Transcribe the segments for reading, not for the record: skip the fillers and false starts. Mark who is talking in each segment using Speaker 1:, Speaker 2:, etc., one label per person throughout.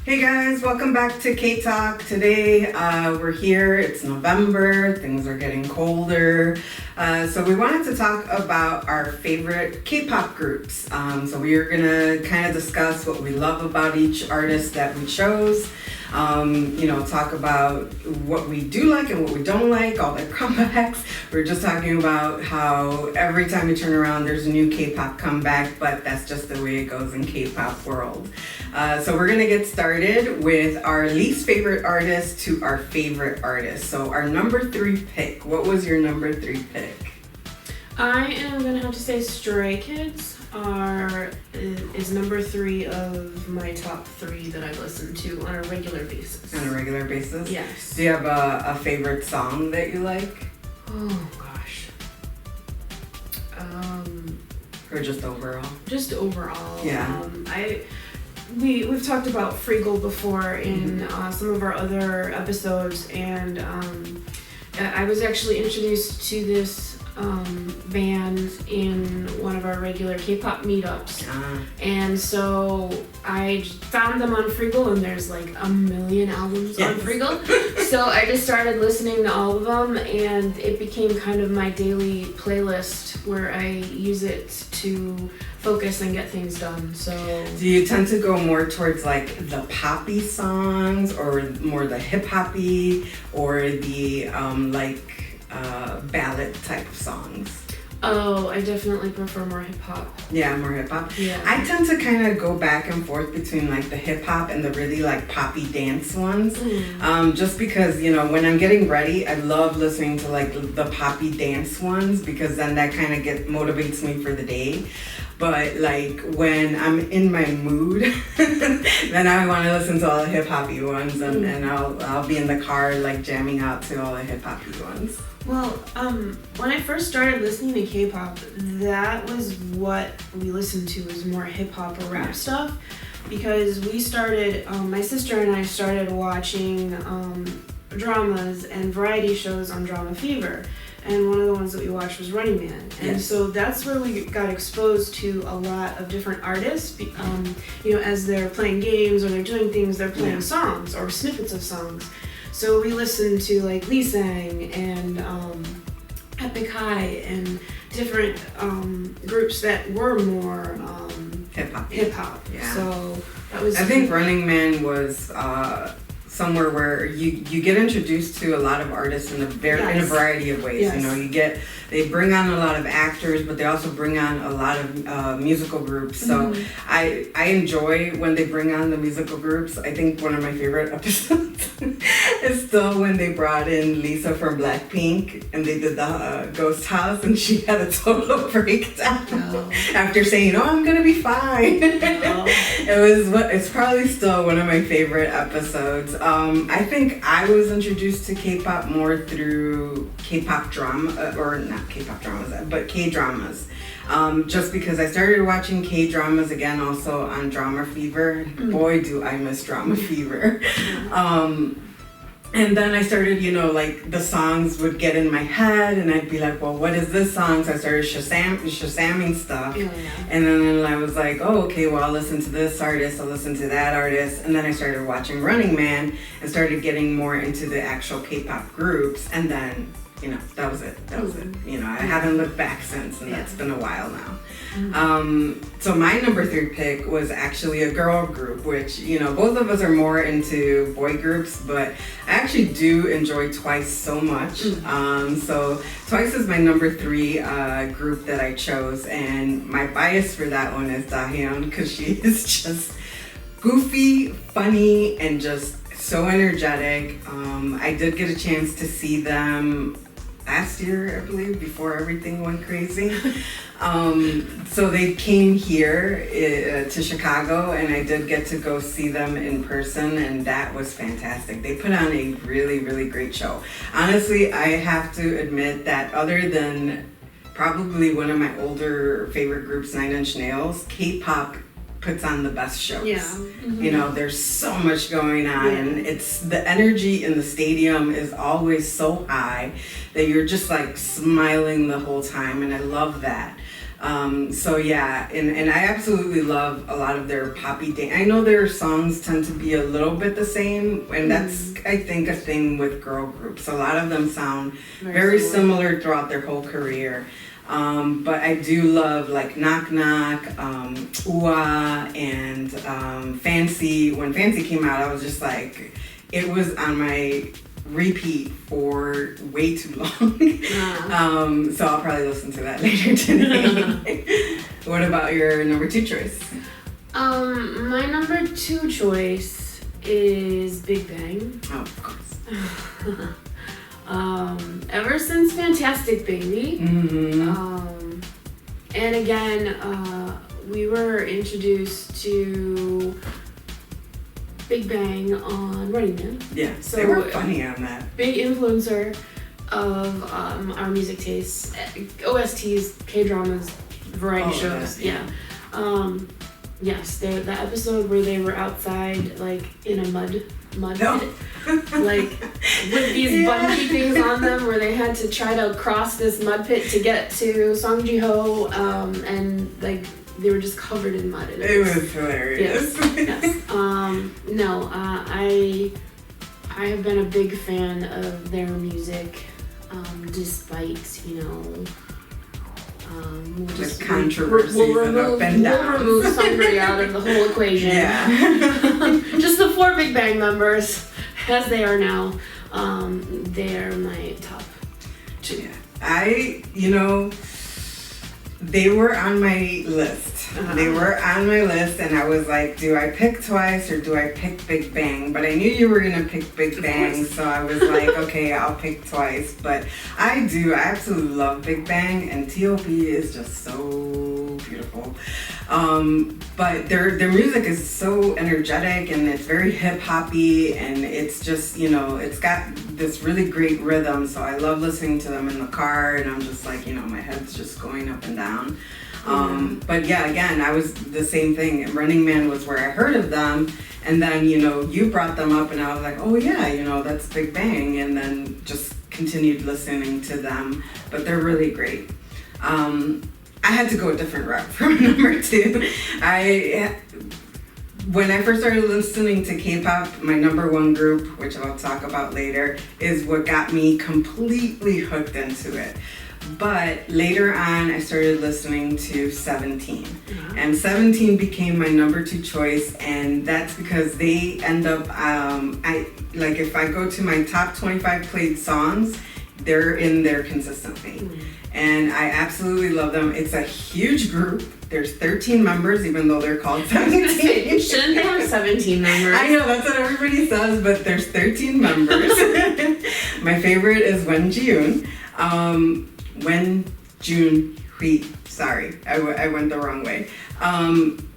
Speaker 1: Hey guys, welcome back to K-Talk. Today we're here, it's November, things are getting colder. So we wanted to talk about our favorite K-pop groups. So we are gonna kind of discuss what we love about each artist that we chose. Talk about what we do like and what we don't like, all their comebacks. We're just talking about how every time you turn around there's a new K-pop comeback, but that's just the way it goes in K-pop world. So we're gonna get started with our least favorite artist to our favorite artist. So our number 3 pick, what was your number 3 pick?
Speaker 2: I am gonna have to say Stray Kids is number 3 of my top 3 that I listen to on a regular basis.
Speaker 1: On a regular basis?
Speaker 2: Yes.
Speaker 1: Do you have a favorite song that you like?
Speaker 2: Oh gosh.
Speaker 1: Or just overall?
Speaker 2: Just overall.
Speaker 1: Yeah.
Speaker 2: We've talked about Freegal before in some of our other episodes, and I was actually introduced to this band in one of our regular K-pop meetups. And so I found them on Freegal, and there's like a million albums on Freegal. So I just started listening to all of them, and it became kind of my daily playlist where I use it to focus and get things done. So
Speaker 1: do you tend to go more towards like the poppy songs, or more the hip hoppy, or the ballad type of songs?
Speaker 2: Oh, I definitely prefer more hip hop.
Speaker 1: Yeah, more hip hop.
Speaker 2: Yeah.
Speaker 1: I tend to kind of go back and forth between like the hip hop and the really like poppy dance ones. Just because, when I'm getting ready, I love listening to like the poppy dance ones, because then that kind of motivates me for the day. But like when I'm in my mood, then I want to listen to all the hip hoppy ones, and I'll be in the car like jamming out to all the hip hoppy ones.
Speaker 2: Well, when I first started listening to K-pop, that was what we listened to, was more hip-hop or rap stuff, because we started, my sister and I started watching dramas and variety shows on Drama Fever, and one of the ones that we watched was Running Man, and so that's where we got exposed to a lot of different artists, as they're playing games or they're doing things, they're playing songs or snippets of songs. So we listened to like Lee Sang and Epic High and different groups that were more
Speaker 1: Hip hop.
Speaker 2: Yeah. So that was.
Speaker 1: I think Running Man was somewhere where you get introduced to a lot of artists in a variety of ways.
Speaker 2: Yes.
Speaker 1: They bring on a lot of actors, but they also bring on a lot of musical groups. So I enjoy when they bring on the musical groups. I think one of my favorite episodes is still when they brought in Lisa from Blackpink, and they did the ghost house, and she had a total breakdown after saying, "Oh, I'm gonna be fine." It's probably still one of my favorite episodes. I think I was introduced to K-pop more through K-pop drama, or not K-pop dramas, but K-dramas. Just because I started watching K-dramas again also on Drama Fever. Boy, do I miss Drama Fever. And then I started, the songs would get in my head, and I'd be like, well, what is this song? So I started Shazamming stuff. And then I was like, oh, okay, well, I'll listen to this artist, I'll listen to that artist. And then I started watching Running Man and started getting more into the actual K-pop groups. And then, that was it. I haven't looked back since, and that's been a while now. So my number 3 pick was actually a girl group, which, both of us are more into boy groups, but I actually do enjoy Twice so much. So Twice is my number 3 group that I chose, and my bias for that one is Dahyun, because she is just goofy, funny, and just so energetic. I did get a chance to see them last year, I believe, before everything went crazy. So they came here to Chicago, and I did get to go see them in person, and that was fantastic. They put on a really, really great show. Honestly, I have to admit that other than probably one of my older favorite groups, 9 Inch Nails, K-pop puts on the best shows. There's so much going on, and it's the energy in the stadium is always so high that you're just like smiling the whole time, and I love that. So yeah, and I absolutely love a lot of their poppy dance. I know their songs tend to be a little bit the same, and that's, I think, a thing with girl groups. A lot of them sound very similar throughout their whole career. But I do love like Knock Knock, Ooh-Ah, and Fancy. When Fancy came out, I was just like, it was on my repeat for way too long. So I'll probably listen to that later today. What about your number 2 choice?
Speaker 2: My number 2 choice is Big Bang.
Speaker 1: Oh, of course.
Speaker 2: Ever since Fantastic Baby. And again, we were introduced to Big Bang on Running Man.
Speaker 1: Yeah, so they were funny on that.
Speaker 2: Big influencer of our music tastes, OSTs, K-dramas, variety shows. Yeah. Yes, the episode where they were outside, like in a mud pit, like with these bungee things on them, where they had to try to cross this mud pit to get to Song Ji-ho, and like they were just covered in mud.
Speaker 1: It was hilarious.
Speaker 2: Yes. No, I have been a big fan of their music, despite, you know,
Speaker 1: the controversies and up and down.
Speaker 2: We'll remove Sungri out of the whole equation. Yeah. Just the 4 Big Bang members, as they are now. They are my top 2.
Speaker 1: Yeah. They were on my list. They were on my list, and I was like, do I pick Twice or do I pick Big Bang? But I knew you were going to pick Big Bang, so I was like, okay, I'll pick Twice. But I absolutely love Big Bang, and T.O.P. is just so beautiful. But their music is so energetic, and it's very hip-hoppy, and it's just, it's got this really great rhythm, so I love listening to them in the car, and I'm just like, my head's just going up and down. But yeah, again, I was the same thing. Running Man was where I heard of them, and then, you brought them up, and I was like, oh yeah, that's Big Bang, and then just continued listening to them, but they're really great. I had to go a different route for number 2. When I first started listening to K-pop, my number 1 group, which I'll talk about later, is what got me completely hooked into it. But later on, I started listening to 17. And 17 became my number 2 choice, and that's because they end up, if I go to my top 25 played songs, they're in there consistently. And I absolutely love them. It's a huge group. There's 13 members, even though they're called 17.
Speaker 2: Shouldn't they have 17 members?
Speaker 1: I know, that's what everybody says, but there's 13 members. My favorite is Wen Ji-yoon. Wen Jun-hui. Sorry, I went the wrong way.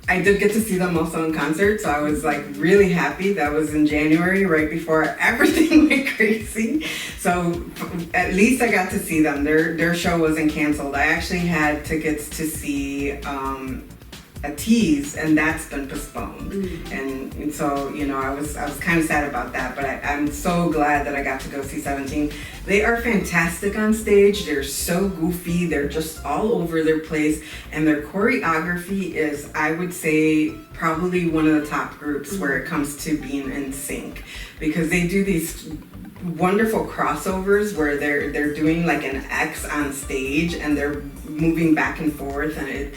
Speaker 1: I did get to see them also in concert, so I was like really happy. That was in January, right before everything went crazy. So at least I got to see them. Their show wasn't canceled. I actually had tickets to see a tease, and that's been postponed. And so, I was kind of sad about that, but I'm so glad that I got to go see 17. They are fantastic on stage. They're so goofy. They're just all over their place, and their choreography is, I would say, probably one of the top groups where it comes to being in sync, because they do these wonderful crossovers where they're doing like an X on stage, and they're moving back and forth, and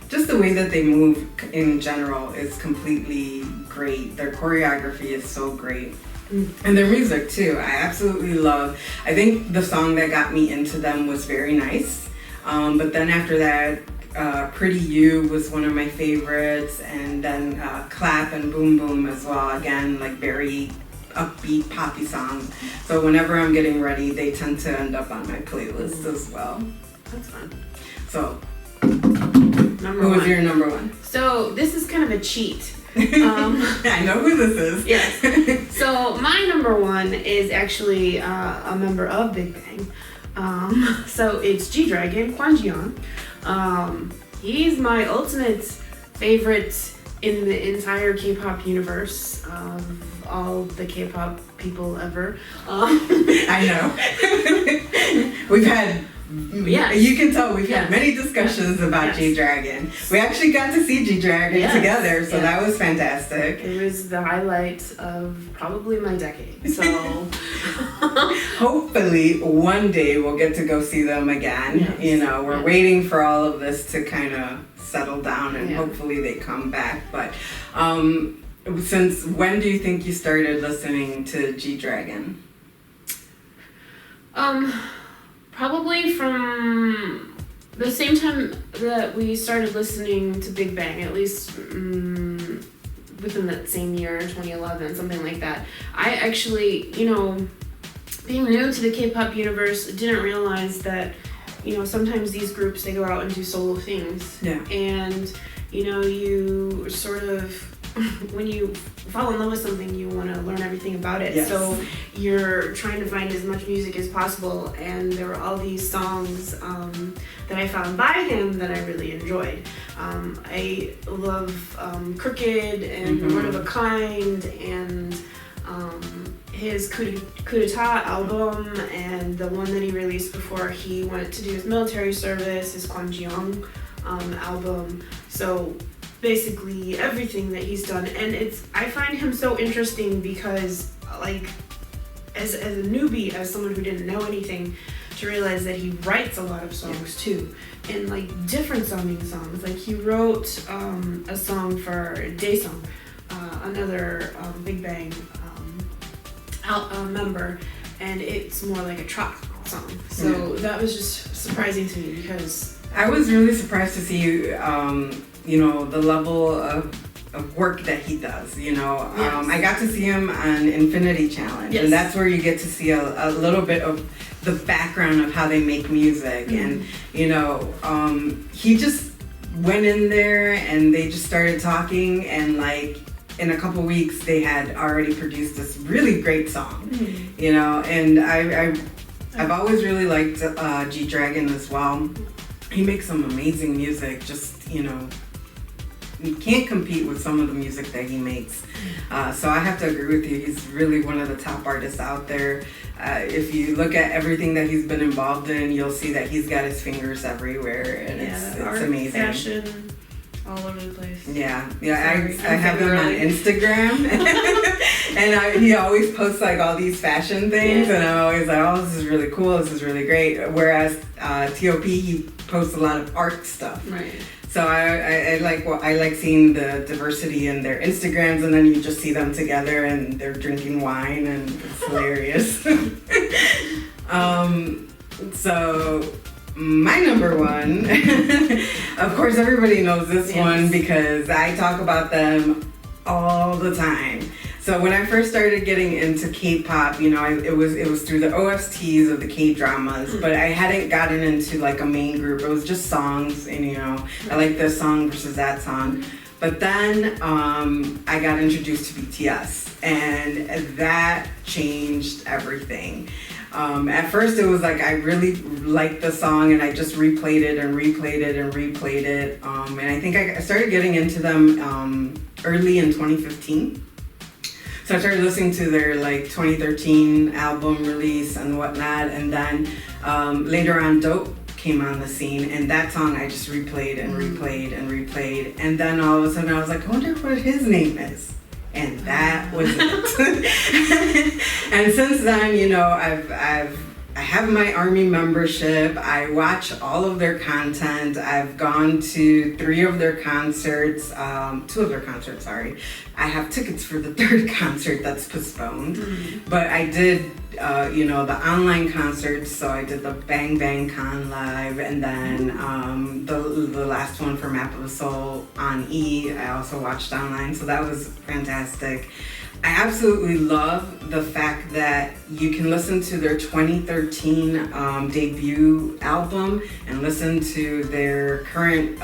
Speaker 1: just the way that they move in general is completely great. Their choreography is so great. And their music too, I absolutely love. I think the song that got me into them was Very Nice. But then after that, Pretty You was one of my favorites. And then Clap and Boom Boom as well. Again, like very upbeat, poppy songs. So whenever I'm getting ready, they tend to end up on my playlist as well.
Speaker 2: That's fun.
Speaker 1: So,
Speaker 2: Who
Speaker 1: was your number 1?
Speaker 2: So this is kind of a cheat.
Speaker 1: I know who this is.
Speaker 2: Yes. So my number 1 is actually a member of Big Bang. So it's G-Dragon, Kwon Ji-young. He's my ultimate favorite in the entire K-pop universe of all the K-pop people ever.
Speaker 1: I know. We've had
Speaker 2: Yes.
Speaker 1: You can tell we've had many discussions about G-Dragon. We actually got to see G-Dragon together, so that was fantastic.
Speaker 2: It was the highlight of probably my decade. So
Speaker 1: hopefully one day we'll get to go see them again.
Speaker 2: Yes.
Speaker 1: You know, we're waiting for all of this to kind of settle down, and hopefully they come back. But since when do you think you started listening to G-Dragon?
Speaker 2: Probably from the same time that we started listening to Big Bang, at least within that same year, 2011, something like that. I actually, being new to the K-pop universe, didn't realize that, sometimes these groups, they go out and do solo things.
Speaker 1: Yeah.
Speaker 2: And, you sort of, when you fall in love with something, you want to learn everything about it.
Speaker 1: Yes.
Speaker 2: So you're trying to find as much music as possible, and there were all these songs that I found by him that I really enjoyed. I love Crooked and One of a Kind and his Coup d'etat album, and the one that he released before he went to do his military service, his Kwanjeong album. So basically everything that he's done, and I find him so interesting because, like, as a newbie, as someone who didn't know anything, to realize that he writes a lot of songs too, and like different sounding songs. Like he wrote a song for Daesung, another Big Bang member, and it's more like a trot song. So that was just surprising to me because
Speaker 1: I was really surprised to see the level of work that he does. I got to see him on Infinity Challenge, and that's where you get to see a little bit of the background of how they make music. And he just went in there and they just started talking, and like in a couple weeks they had already produced this really great song. And I've always really liked G-Dragon as well. He makes some amazing music. Just you can't compete with some of the music that he makes. So I have to agree with you. He's really one of the top artists out there. If you look at everything that he's been involved in, you'll see that he's got his fingers everywhere, and it's amazing.
Speaker 2: Fashion, all over the place.
Speaker 1: Yeah. I have him on Instagram, and he always posts like all these fashion things, and I'm always like, oh, this is really cool. This is really great. Whereas TOP, he posts a lot of art stuff.
Speaker 2: Right.
Speaker 1: So I like seeing the diversity in their Instagrams, and then you just see them together and they're drinking wine, and it's hilarious. So my number one, of course everybody knows this one because I talk about them all the time. So when I first started getting into K-pop, it was through the OSTs of the K-dramas, but I hadn't gotten into like a main group. It was just songs, and I like this song versus that song. But then I got introduced to BTS, and that changed everything. At first it was like I really liked the song, and I just replayed it and replayed it and replayed it. And I think I started getting into them early in 2015. So I started listening to their like 2013 album release and whatnot, and then later on Dope came on the scene, and that song I just replayed and replayed and replayed, and then all of a sudden I was like, I wonder what his name is, and that was it. And since then, I have my ARMY membership. I watch all of their content. I've gone to 2 of their concerts, sorry. I have tickets for the 3rd concert that's postponed. But I did, the online concerts. So I did the Bang Bang Con Live, and then the last one for Map of the Soul on E. I also watched online, so that was fantastic. I absolutely love the fact that you can listen to their 2013 debut album and listen to their current,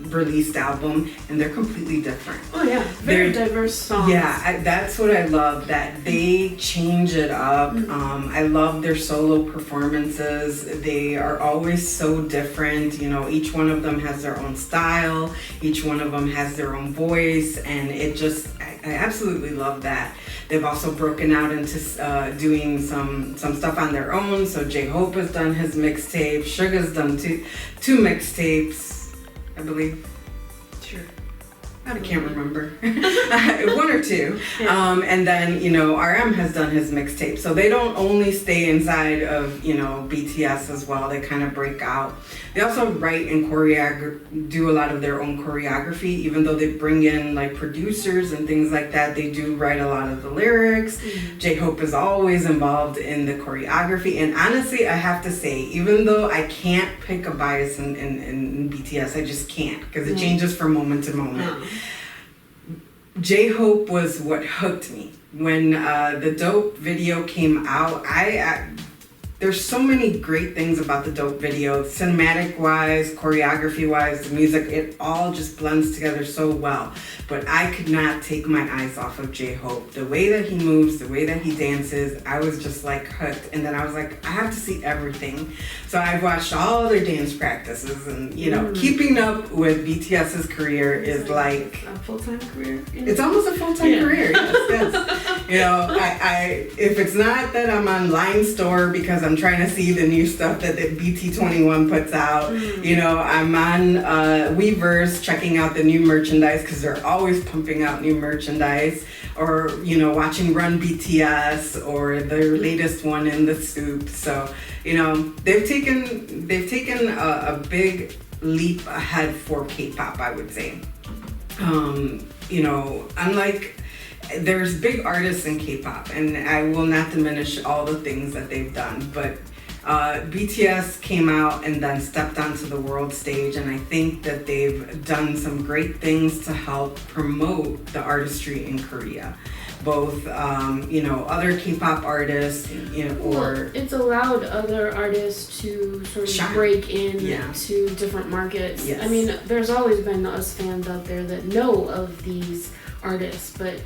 Speaker 1: released album, and they're completely different.
Speaker 2: Oh yeah, very diverse songs.
Speaker 1: Yeah, that's what I love, that they change it up. I love their solo performances. They are always so different. Each one of them has their own style. Each one of them has their own voice, and it just, I absolutely love that. They've also broken out into doing some stuff on their own. So J-Hope has done his mixtape. Suga's done two mixtapes, I believe.
Speaker 2: Sure.
Speaker 1: I can't remember. One or two. Yeah. And then, RM has done his mixtape. So they don't only stay inside of, BTS as well. They kind of break out. They also write and do a lot of their own choreography. Even though they bring in like producers and things like that, they do write a lot of the lyrics. Mm-hmm. J-Hope is always involved in the choreography. And honestly, I have to say, even though I can't pick a bias in BTS, I just can't, because it changes from moment to moment. J-Hope was what hooked me. When the Dope video came out, there's so many great things about the Dope video, cinematic-wise, choreography-wise, the music, it all just blends together so well. But I could not take my eyes off of J-Hope. The way that he moves, the way that he dances, I was just like hooked. And then I was like, I have to see everything. So I've watched all their dance practices, and keeping up with BTS's career is like
Speaker 2: a full-time career.
Speaker 1: It's almost a full-time career. Yes. I if it's not that I'm on Line Store because I'm trying to see the new stuff that the BT21 puts out, I'm on Weverse checking out the new merchandise because they're always pumping out new merchandise, or watching Run BTS or their latest one in the Soup. So they've taken a big leap ahead for K-pop, I would say. Unlike, there's big artists in K-pop, and I will not diminish all the things that they've done, but BTS came out and then stepped onto the world stage, and I think that they've done some great things to help promote the artistry in Korea. Both, other K-pop artists, or...
Speaker 2: It's allowed other artists to sort of break in to different markets.
Speaker 1: Yes.
Speaker 2: I mean, there's always been us fans out there that know of these artists, but,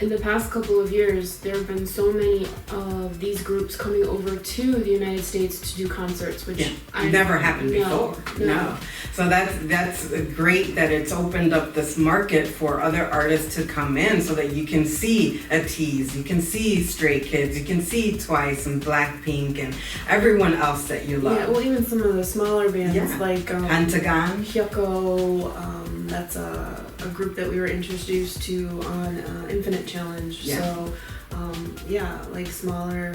Speaker 2: in the past couple of years, there have been so many of these groups coming over to the United States to do concerts, which
Speaker 1: never happened before. No. So that's great that it's opened up this market for other artists to come in, so that you can see a Tease, you can see Stray Kids, you can see Twice and Blackpink and everyone else that you love.
Speaker 2: Yeah, well, even some of the smaller bands like
Speaker 1: Pentagon,
Speaker 2: Hyukoh. That's a group that we were introduced to on Infinite Challenge.
Speaker 1: Yeah.
Speaker 2: So, like smaller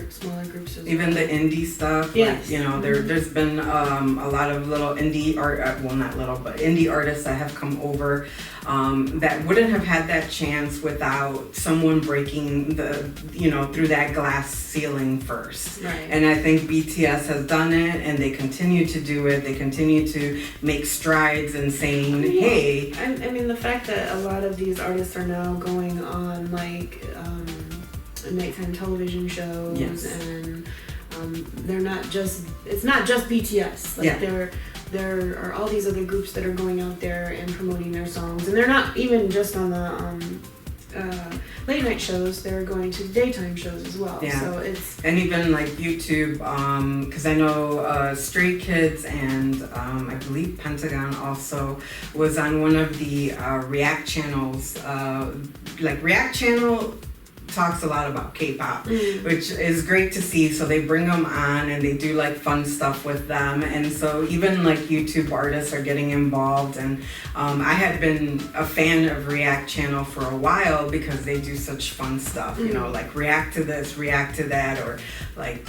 Speaker 2: groups as
Speaker 1: even the indie stuff.
Speaker 2: Yes.
Speaker 1: There's been a lot of little indie indie artists that have come over that wouldn't have had that chance without someone breaking through that glass ceiling first.
Speaker 2: Right.
Speaker 1: And I think BTS has done it, and they continue to do it. They continue to make strides in saying, hey.
Speaker 2: I mean, the fact that a lot of these artists are now going on nighttime television shows, and it's not just BTS. There are all these other groups that are going out there and promoting their songs, and they're not even just on the late night shows. They're going to daytime shows as well.
Speaker 1: Yeah.
Speaker 2: So it's,
Speaker 1: and even like YouTube, because I know Stray Kids and I believe Pentagon also was on one of the React channels. React channel talks a lot about K-pop, which is great to see. So they bring them on and they do like fun stuff with them, and so even like YouTube artists are getting involved. And I had been a fan of React channel for a while because they do such fun stuff, like react to this, react to that, or like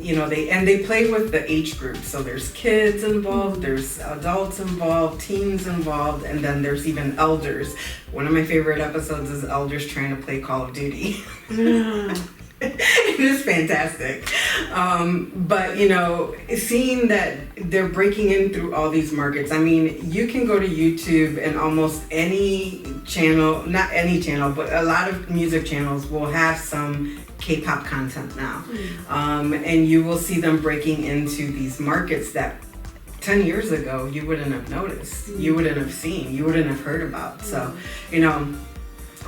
Speaker 1: they play with the age group. So there's kids involved, there's adults involved, teens involved, and then there's even elders. One of my favorite episodes is elders trying to play Call of Duty. It is fantastic. But seeing that they're breaking in through all these markets, I mean, you can go to YouTube and almost any channel, not any channel, but a lot of music channels will have some K-pop content now. And you will see them breaking into these markets that 10 years ago you wouldn't have noticed, you wouldn't have seen, you wouldn't have heard about. So,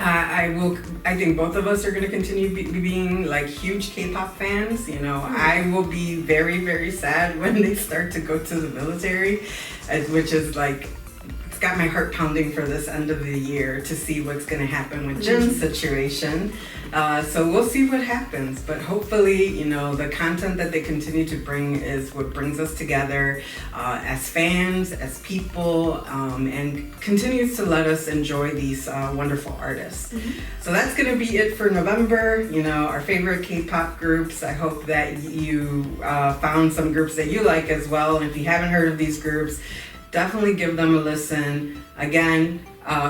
Speaker 1: I think both of us are going to continue being like huge K-pop fans. I will be very, very sad when they start to go to the military, which is like it's got my heart pounding for this end of the year to see what's going to happen with Jen's situation. So we'll see what happens, but hopefully, you know, the content that they continue to bring is what brings us together as fans, as people, and continues to let us enjoy these wonderful artists. So that's going to be it for November. You know, our favorite K-pop groups. I hope that you found some groups that you like as well. And if you haven't heard of these groups, definitely give them a listen. Again,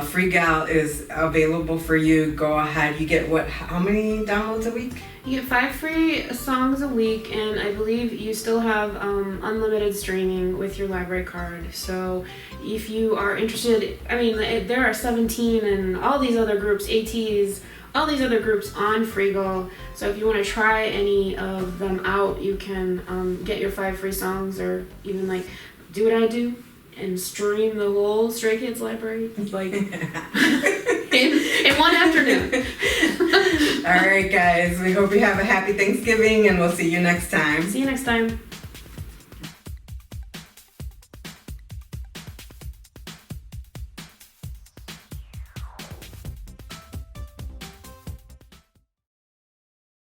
Speaker 1: Free Gal is available for you. Go ahead. You get how many downloads a week?
Speaker 2: You get 5 free songs a week, and I believe you still have unlimited streaming with your library card. So if you are interested, I mean, there are 17 and all these other groups, ATs, all these other groups on Freegal. So if you want to try any of them out, you can get your 5 free songs, or even like do what I do and stream the whole Stray Kids library like in one afternoon.
Speaker 1: All right, guys. We hope you have a happy Thanksgiving, and we'll see you next time.
Speaker 2: See you next time.